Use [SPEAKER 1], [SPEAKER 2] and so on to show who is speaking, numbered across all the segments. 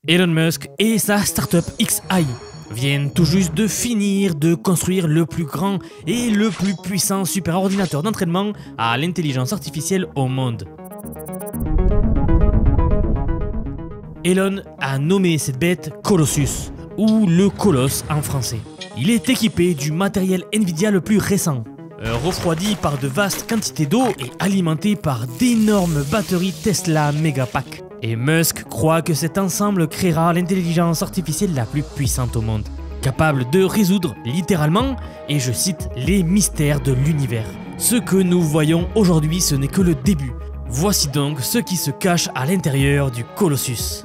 [SPEAKER 1] Elon Musk et sa startup xAI viennent tout juste de finir de construire le plus grand et le plus puissant superordinateur d'entraînement à l'intelligence artificielle au monde. Elon a nommé cette bête Colossus, ou le Colosse en français. Il est équipé du matériel Nvidia le plus récent, refroidi par de vastes quantités d'eau et alimenté par d'énormes batteries Tesla Megapack. Et Musk croit que cet ensemble créera l'intelligence artificielle la plus puissante au monde, capable de résoudre littéralement, et je cite, les mystères de l'univers. Ce que nous voyons aujourd'hui, ce n'est que le début. Voici donc ce qui se cache à l'intérieur du Colossus.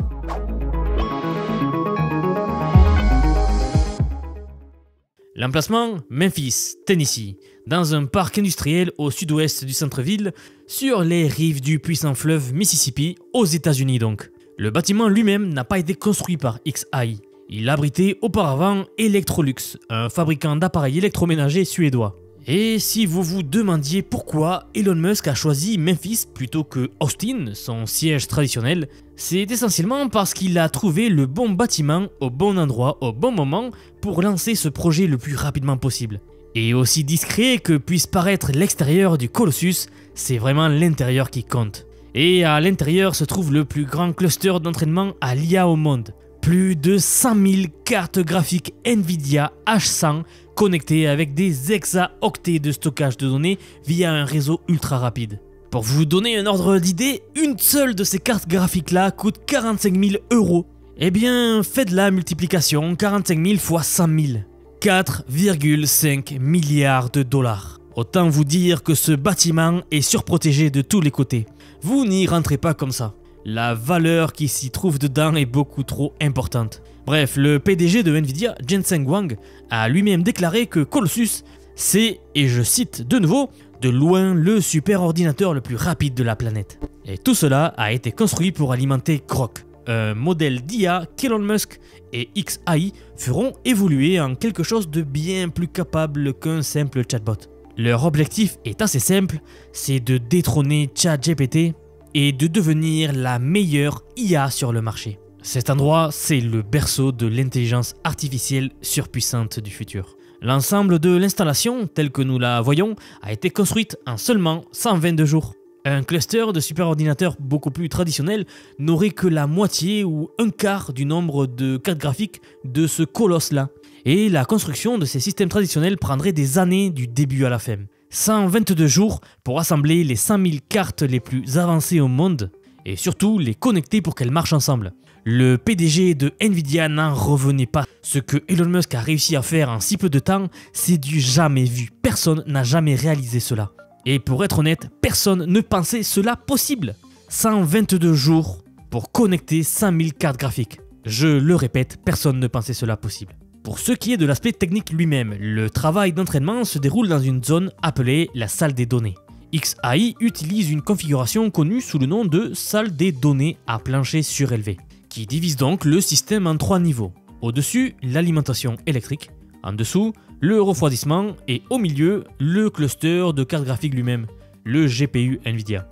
[SPEAKER 1] L'emplacement, Memphis, Tennessee, dans un parc industriel au sud-ouest du centre-ville, sur les rives du puissant fleuve Mississippi, aux États-Unis donc. Le bâtiment lui-même n'a pas été construit par xAI. Il abritait auparavant Electrolux, un fabricant d'appareils électroménagers suédois. Et si vous vous demandiez pourquoi Elon Musk a choisi Memphis plutôt que Austin, son siège traditionnel, c'est essentiellement parce qu'il a trouvé le bon bâtiment au bon endroit au bon moment pour lancer ce projet le plus rapidement possible. Et aussi discret que puisse paraître l'extérieur du Colossus, c'est vraiment l'intérieur qui compte. Et à l'intérieur se trouve le plus grand cluster d'entraînement à l'IA au monde. Plus de 100 000 cartes graphiques Nvidia H100 connectées avec des hexaoctets de stockage de données via un réseau ultra rapide. Pour vous donner un ordre d'idée, une seule de ces cartes graphiques là coûte 45 000 €. Eh bien, faites la multiplication, 45 000 fois 100 000. 4,5 milliards de dollars. Autant vous dire que ce bâtiment est surprotégé de tous les côtés. Vous n'y rentrez pas comme ça. La valeur qui s'y trouve dedans est beaucoup trop importante. Bref, le PDG de Nvidia, Jensen Huang, a lui-même déclaré que Colossus, c'est, et je cite de nouveau, de loin le superordinateur le plus rapide de la planète. Et tout cela a été construit pour alimenter Grok, un modèle d'IA qu'Elon Musk et xAI feront évoluer en quelque chose de bien plus capable qu'un simple chatbot. Leur objectif est assez simple, c'est de détrôner ChatGPT et de devenir la meilleure IA sur le marché. Cet endroit, c'est le berceau de l'intelligence artificielle surpuissante du futur. L'ensemble de l'installation, telle que nous la voyons, a été construite en seulement 122 jours. Un cluster de superordinateurs beaucoup plus traditionnel n'aurait que la moitié ou un quart du nombre de cartes graphiques de ce colosse-là. Et la construction de ces systèmes traditionnels prendrait des années du début à la fin. 122 jours pour assembler les 100 000 cartes les plus avancées au monde et surtout les connecter pour qu'elles marchent ensemble. Le PDG de Nvidia n'en revenait pas. Ce que Elon Musk a réussi à faire en si peu de temps, c'est du jamais vu. Personne n'a jamais réalisé cela. Et pour être honnête, personne ne pensait cela possible. 122 jours pour connecter 100 000 cartes graphiques. Je le répète, personne ne pensait cela possible. Pour ce qui est de l'aspect technique lui-même, le travail d'entraînement se déroule dans une zone appelée la salle des données. xAI utilise une configuration connue sous le nom de salle des données à plancher surélevé, qui divise donc le système en 3 niveaux. Au-dessus, l'alimentation électrique, en dessous, le refroidissement et au milieu, le cluster de cartes graphiques lui-même, le GPU Nvidia.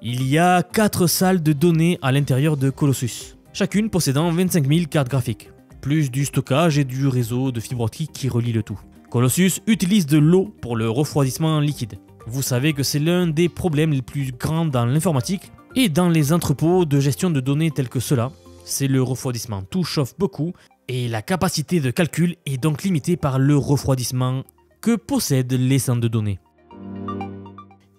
[SPEAKER 1] Il y a 4 salles de données à l'intérieur de Colossus, chacune possédant 25 000 cartes graphiques, plus du stockage et du réseau de fibre optique qui relie le tout. Colossus utilise de l'eau pour le refroidissement liquide. Vous savez que c'est l'un des problèmes les plus grands dans l'informatique et dans les entrepôts de gestion de données tels que ceux-là, c'est le refroidissement. Tout chauffe beaucoup et la capacité de calcul est donc limitée par le refroidissement que possèdent les centres de données.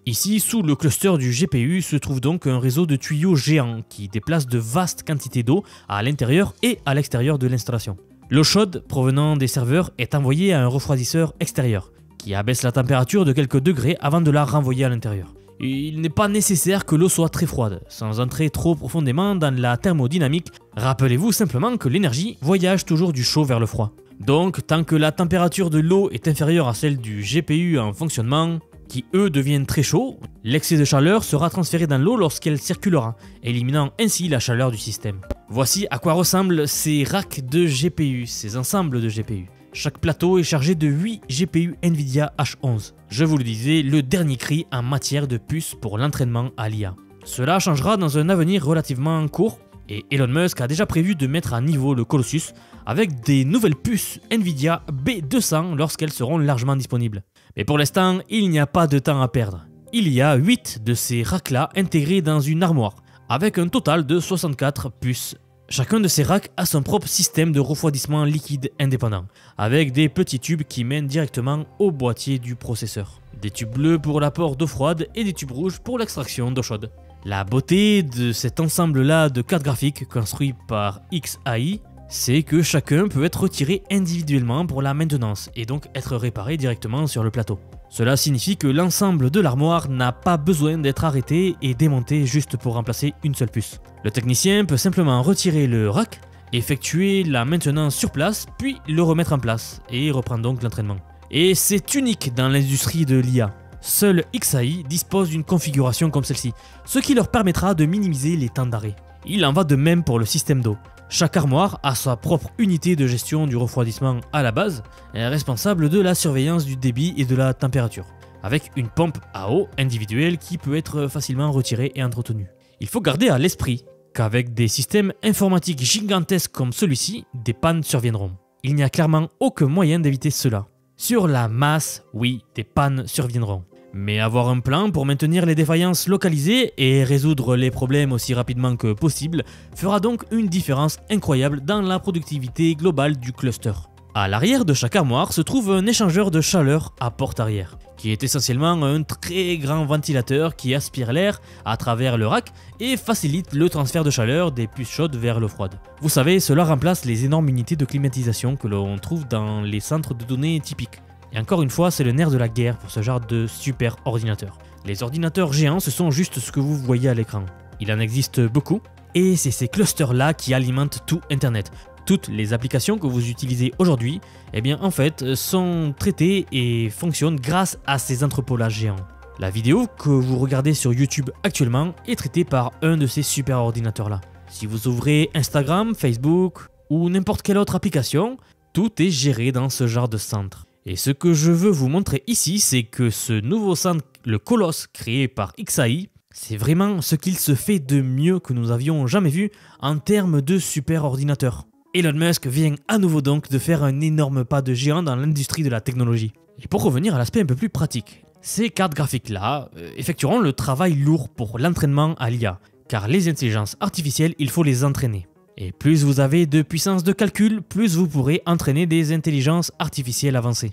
[SPEAKER 1] Ici, sous le cluster du GPU, se trouve donc un réseau de tuyaux géants qui déplace de vastes quantités d'eau à l'intérieur et à l'extérieur de l'installation. L'eau chaude provenant des serveurs est envoyée à un refroidisseur extérieur qui abaisse la température de quelques degrés avant de la renvoyer à l'intérieur. Il n'est pas nécessaire que l'eau soit très froide, sans entrer trop profondément dans la thermodynamique. Rappelez-vous simplement que l'énergie voyage toujours du chaud vers le froid. Donc, tant que la température de l'eau est inférieure à celle du GPU en fonctionnement, qui eux deviennent très chauds, l'excès de chaleur sera transféré dans l'eau lorsqu'elle circulera, éliminant ainsi la chaleur du système. Voici à quoi ressemblent ces racks de GPU, ces ensembles de GPU. Chaque plateau est chargé de 8 GPU Nvidia H11. Je vous le disais, le dernier cri en matière de puces pour l'entraînement à l'IA. Cela changera dans un avenir relativement court Et Elon Musk a déjà prévu de mettre à niveau le Colossus avec des nouvelles puces Nvidia B200 lorsqu'elles seront largement disponibles. Mais pour l'instant, il n'y a pas de temps à perdre. Il y a 8 de ces racks-là intégrés dans une armoire, avec un total de 64 puces. Chacun de ces racks a son propre système de refroidissement liquide indépendant, avec des petits tubes qui mènent directement au boîtier du processeur. Des tubes bleus pour l'apport d'eau froide et des tubes rouges pour l'extraction d'eau chaude. La beauté de cet ensemble-là de cartes graphiques construits par XAI, c'est que chacun peut être retiré individuellement pour la maintenance et donc être réparé directement sur le plateau. Cela signifie que l'ensemble de l'armoire n'a pas besoin d'être arrêté et démonté juste pour remplacer une seule puce. Le technicien peut simplement retirer le rack, effectuer la maintenance sur place, puis le remettre en place et reprendre donc l'entraînement. Et c'est unique dans l'industrie de l'IA. Seul XAI dispose d'une configuration comme celle-ci, ce qui leur permettra de minimiser les temps d'arrêt. Il en va de même pour le système d'eau. Chaque armoire a sa propre unité de gestion du refroidissement à la base, responsable de la surveillance du débit et de la température, avec une pompe à eau individuelle qui peut être facilement retirée et entretenue. Il faut garder à l'esprit qu'avec des systèmes informatiques gigantesques comme celui-ci, des pannes surviendront. Il n'y a clairement aucun moyen d'éviter cela. Sur la masse, oui, des pannes surviendront. Mais avoir un plan pour maintenir les défaillances localisées et résoudre les problèmes aussi rapidement que possible fera donc une différence incroyable dans la productivité globale du cluster. À l'arrière de chaque armoire se trouve un échangeur de chaleur à porte arrière, qui est essentiellement un très grand ventilateur qui aspire l'air à travers le rack et facilite le transfert de chaleur des puces chaudes vers l'eau froide. Vous savez, cela remplace les énormes unités de climatisation que l'on trouve dans les centres de données typiques. Et encore une fois, c'est le nerf de la guerre pour ce genre de super ordinateur. Les ordinateurs géants, ce sont juste ce que vous voyez à l'écran. Il en existe beaucoup, et c'est ces clusters-là qui alimentent tout Internet. Toutes les applications que vous utilisez aujourd'hui, eh bien en fait, sont traitées et fonctionnent grâce à ces entrepôts-là géants. La vidéo que vous regardez sur YouTube actuellement est traitée par un de ces super ordinateurs-là. Si vous ouvrez Instagram, Facebook ou n'importe quelle autre application, tout est géré dans ce genre de centre. Et ce que je veux vous montrer ici, c'est que ce nouveau centre, le Colosse, créé par XAI, c'est vraiment ce qu'il se fait de mieux que nous avions jamais vu en termes de super ordinateur. Elon Musk vient à nouveau donc de faire un énorme pas de géant dans l'industrie de la technologie. Et pour revenir à l'aspect un peu plus pratique, ces cartes graphiques-là effectueront le travail lourd pour l'entraînement à l'IA, car les intelligences artificielles, il faut les entraîner. Et plus vous avez de puissance de calcul, plus vous pourrez entraîner des intelligences artificielles avancées.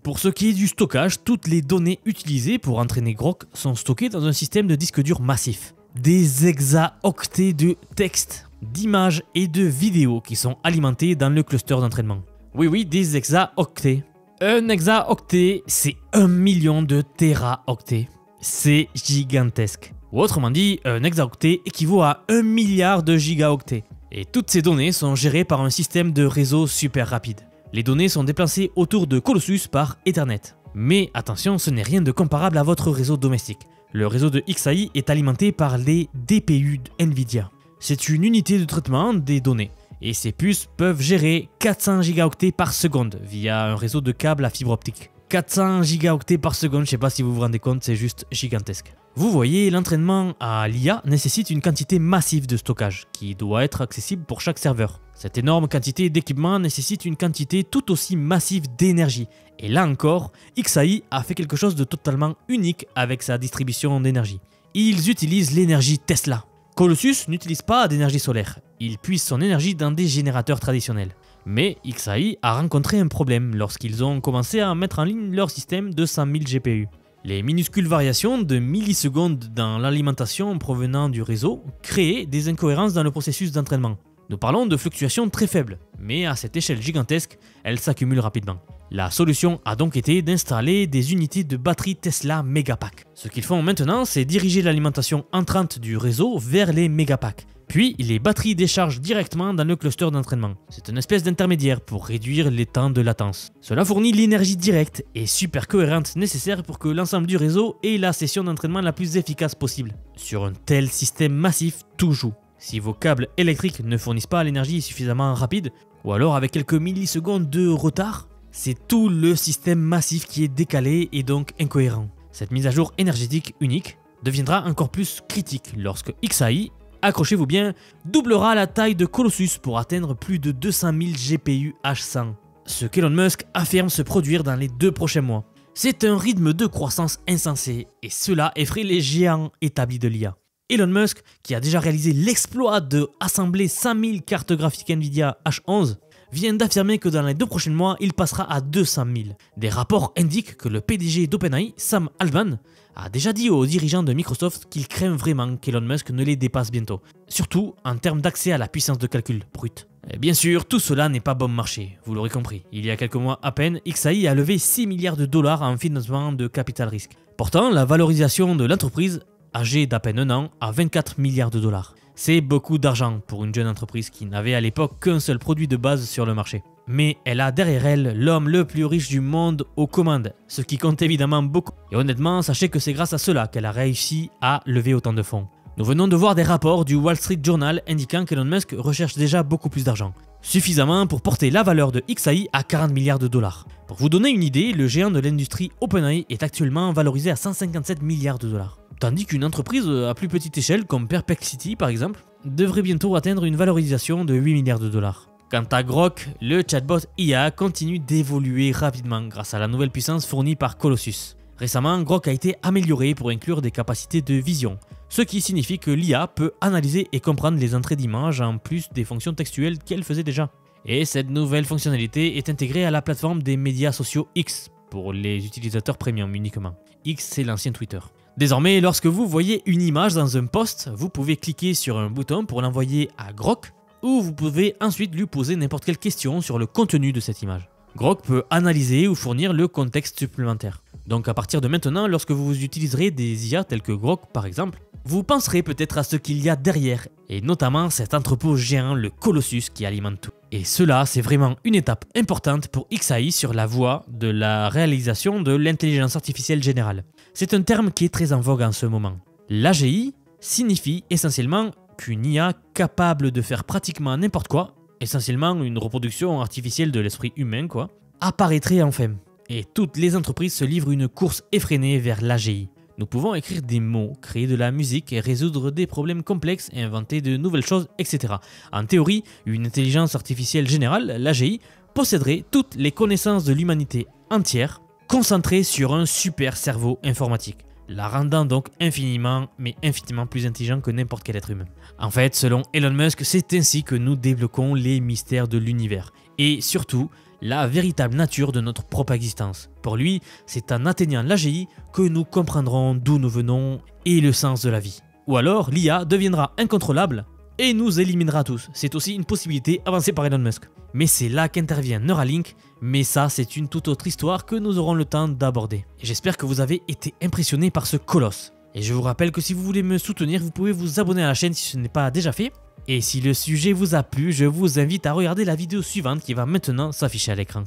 [SPEAKER 1] Pour ce qui est du stockage, toutes les données utilisées pour entraîner Grok sont stockées dans un système de disque dur massif. Des hexaoctets de texte, d'images et de vidéos qui sont alimentés dans le cluster d'entraînement. Oui, des hexaoctets. Un hexaoctet, c'est 1 million de téraoctets. C'est gigantesque. Ou autrement dit, un hexaoctet équivaut à 1 milliard de gigaoctets. Et toutes ces données sont gérées par un système de réseau super rapide. Les données sont déplacées autour de Colossus par Ethernet. Mais attention, ce n'est rien de comparable à votre réseau domestique. Le réseau de XAI est alimenté par les DPU Nvidia. C'est une unité de traitement des données. Et ces puces peuvent gérer 400 gigaoctets par seconde via un réseau de câbles à fibre optique. 400 gigaoctets par seconde, je ne sais pas si vous vous rendez compte, c'est juste gigantesque. Vous voyez, l'entraînement à l'IA nécessite une quantité massive de stockage qui doit être accessible pour chaque serveur. Cette énorme quantité d'équipement nécessite une quantité tout aussi massive d'énergie. Et là encore, XAI a fait quelque chose de totalement unique avec sa distribution d'énergie. Ils utilisent l'énergie Tesla. Colossus n'utilise pas d'énergie solaire. Il puise son énergie dans des générateurs traditionnels. Mais XAI a rencontré un problème lorsqu'ils ont commencé à mettre en ligne leur système de 100 000 GPU. Les minuscules variations de millisecondes dans l'alimentation provenant du réseau créaient des incohérences dans le processus d'entraînement. Nous parlons de fluctuations très faibles, mais à cette échelle gigantesque, elles s'accumulent rapidement. La solution a donc été d'installer des unités de batterie Tesla Megapack. Ce qu'ils font maintenant, c'est diriger l'alimentation entrante du réseau vers les Megapacks. Puis, les batteries déchargent directement dans le cluster d'entraînement. C'est une espèce d'intermédiaire pour réduire les temps de latence. Cela fournit l'énergie directe et super cohérente nécessaire pour que l'ensemble du réseau ait la session d'entraînement la plus efficace possible. Sur un tel système massif, tout joue. Si vos câbles électriques ne fournissent pas l'énergie suffisamment rapide, ou alors avec quelques millisecondes de retard, c'est tout le système massif qui est décalé et donc incohérent. Cette mise à jour énergétique unique deviendra encore plus critique lorsque XAI accrochez-vous bien, doublera la taille de Colossus pour atteindre plus de 200 000 GPU H100, ce qu'Elon Musk affirme se produire dans les 2 prochains mois. C'est un rythme de croissance insensé, et cela effraie les géants établis de l'IA. Elon Musk, qui a déjà réalisé l'exploit de assembler 100 000 cartes graphiques Nvidia H11, vient d'affirmer que dans les 2 prochains mois, il passera à 200 000. Des rapports indiquent que le PDG d'OpenAI, Sam Altman, a déjà dit aux dirigeants de Microsoft qu'il craint vraiment qu'Elon Musk ne les dépasse bientôt, surtout en termes d'accès à la puissance de calcul brute. Et bien sûr, tout cela n'est pas bon marché, vous l'aurez compris. Il y a quelques mois à peine, XAI a levé 6 milliards de dollars en financement de capital risque. Pourtant, la valorisation de l'entreprise, âgée d'à peine 1 an, à 24 milliards de dollars. C'est beaucoup d'argent pour une jeune entreprise qui n'avait à l'époque qu'un seul produit de base sur le marché. Mais elle a derrière elle l'homme le plus riche du monde aux commandes, ce qui compte évidemment beaucoup. Et honnêtement, sachez que c'est grâce à cela qu'elle a réussi à lever autant de fonds. Nous venons de voir des rapports du Wall Street Journal indiquant qu'Elon Musk recherche déjà beaucoup plus d'argent. Suffisamment pour porter la valeur de XAI à 40 milliards de dollars. Pour vous donner une idée, le géant de l'industrie OpenAI est actuellement valorisé à 157 milliards de dollars. Tandis qu'une entreprise à plus petite échelle, comme Perplexity par exemple, devrait bientôt atteindre une valorisation de 8 milliards de dollars. Quant à Grok, le chatbot IA continue d'évoluer rapidement grâce à la nouvelle puissance fournie par Colossus. Récemment, Grok a été amélioré pour inclure des capacités de vision, ce qui signifie que l'IA peut analyser et comprendre les entrées d'images en plus des fonctions textuelles qu'elle faisait déjà. Et cette nouvelle fonctionnalité est intégrée à la plateforme des médias sociaux X, pour les utilisateurs premium uniquement. X, c'est l'ancien Twitter. Désormais, lorsque vous voyez une image dans un post, vous pouvez cliquer sur un bouton pour l'envoyer à Grok, ou vous pouvez ensuite lui poser n'importe quelle question sur le contenu de cette image. Grok peut analyser ou fournir le contexte supplémentaire. Donc à partir de maintenant, lorsque vous utiliserez des IA tels que Grok par exemple, vous penserez peut-être à ce qu'il y a derrière, et notamment cet entrepôt géant, le Colossus, qui alimente tout. Et cela, c'est vraiment une étape importante pour XAI sur la voie de la réalisation de l'intelligence artificielle générale. C'est un terme qui est très en vogue en ce moment. L'AGI signifie essentiellement qu'une IA capable de faire pratiquement n'importe quoi, essentiellement une reproduction artificielle de l'esprit humain quoi, apparaîtrait enfin. Et toutes les entreprises se livrent une course effrénée vers l'AGI. Nous pouvons écrire des mots, créer de la musique, résoudre des problèmes complexes, inventer de nouvelles choses, etc. En théorie, une intelligence artificielle générale, l'AGI, posséderait toutes les connaissances de l'humanité entière, concentrées sur un super cerveau informatique, la rendant donc infiniment plus intelligent que n'importe quel être humain. En fait, selon Elon Musk, c'est ainsi que nous débloquons les mystères de l'univers, et surtout, la véritable nature de notre propre existence. Pour lui, c'est en atteignant l'AGI que nous comprendrons d'où nous venons et le sens de la vie. Ou alors, l'IA deviendra incontrôlable et nous éliminera tous. C'est aussi une possibilité avancée par Elon Musk. Mais c'est là qu'intervient Neuralink, mais ça c'est une toute autre histoire que nous aurons le temps d'aborder. J'espère que vous avez été impressionné par ce colosse. Et je vous rappelle que si vous voulez me soutenir, vous pouvez vous abonner à la chaîne si ce n'est pas déjà fait. Et si le sujet vous a plu, je vous invite à regarder la vidéo suivante qui va maintenant s'afficher à l'écran.